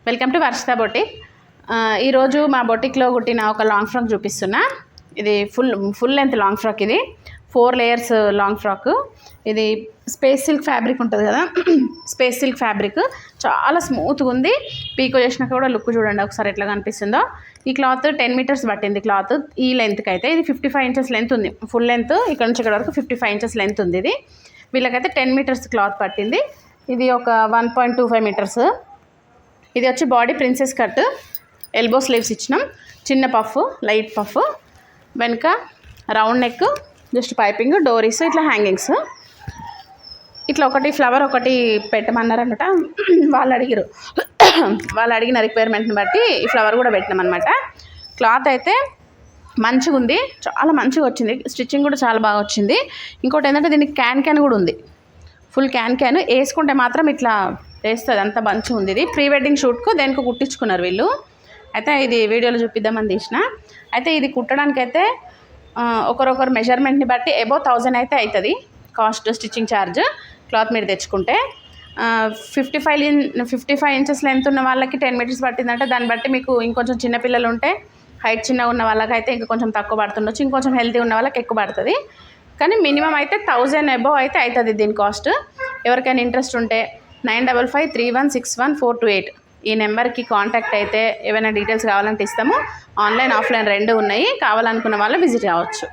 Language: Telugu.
Welcome to Varshita boutique. ఈరోజు మా బొటిక్లో కుట్టిన ఒక లాంగ్ ఫ్రాక్ చూపిస్తున్నా. ఇది ఫుల్ లెంత్ లాంగ్ ఫ్రాక్. ఇది 4 లేయర్స్ లాంగ్ ఫ్రాక్. ఇది స్పేస్ సిల్క్ ఫ్యాబ్రిక్ ఉంటుంది కదా, స్పేస్ సిల్క్ ఫ్యాబ్రిక్ చాలా స్మూత్గా ఉంది. పీకో చేసినాక కూడా లుక్ చూడండి ఒకసారి ఎట్లా కనిపిస్తుందో. ఈ క్లాత్ 10 మీటర్స్ పట్టింది. క్లాత్ ఈ లెంత్కి అయితే ఇది 55 ఇంచెస్ లెంత్ ఉంది. ఫుల్ లెంత్ ఇక్కడ నుంచి ఇక్కడ వరకు 55 ఇంచెస్ లెంత్ ఉంది. ఇది వీళ్ళకైతే 10 మీటర్స్ క్లాత్ పట్టింది. ఇది ఒక 1.25 మీటర్స్. ఇది వచ్చి body princess cut, elbow sleeves ఇచ్చినాం. చిన్న పఫ్, లైట్ పఫ్, వెనుక రౌండ్ నెక్, జస్ట్ పైపింగ్, డోరీస్, ఇట్లా హ్యాంగింగ్స్. ఇట్లా ఒకటి ఫ్లవర్ ఒకటి పెట్టమన్నారనమాట. వాళ్ళు అడిగిన రిక్వైర్మెంట్ని బట్టి ఈ ఫ్లవర్ కూడా పెట్టినాం అనమాట. క్లాత్ అయితే మంచిగా ఉంది, చాలా మంచిగా వచ్చింది. స్టిచ్చింగ్ కూడా చాలా బాగా వచ్చింది. ఇంకోటి ఏంటంటే దీనికి క్యాన్ కూడా ఉంది. ఫుల్ క్యాన్ వేసుకుంటే మాత్రం ఇట్లా వేస్తుంది, అంత మంచిగా ఉంది. ఇది ప్రీ వెడ్డింగ్ షూట్కు దేనికి కుట్టించుకున్నారు వీళ్ళు. అయితే ఇది వీడియోలో చూపిద్దామని తీసిన. అయితే ఇది కుట్టడానికైతే ఒకరొకరు మెజర్మెంట్ని బట్టి అబౌవ్ 1000 అయితే అవుతుంది కాస్ట్, స్టిచ్చింగ్ ఛార్జ్. క్లాత్ మీరు తెచ్చుకుంటే 55 ఇంచెస్ లెంత్ ఉన్న వాళ్ళకి 10 మీటర్స్ పట్టిందంటే దాన్ని బట్టి మీకు ఇంకొంచెం చిన్నపిల్లలు ఉంటే, హైట్ చిన్నగా ఉన్న వాళ్ళకైతే ఇంకా కొంచెం తక్కువ పడుతుండొచ్చు, ఇంకొంచెం హెల్తీ ఉన్న వాళ్ళకి ఎక్కువ పడుతుంది. కానీ మినిమం అయితే 1000 అబౌవ్ అయితే అవుతుంది దీని కాస్ట్. ఎవరికైనా ఇంట్రెస్ట్ ఉంటే 9553161428 ఈ నెంబర్కి కాంటాక్ట్ అయితే ఏమైనా డీటెయిల్స్ కావాలంటే ఇస్తాము. ఆన్లైన్, ఆఫ్లైన్ 2 ఉన్నాయి. కావాలనుకున్న వాళ్ళు విజిట్ కావచ్చు.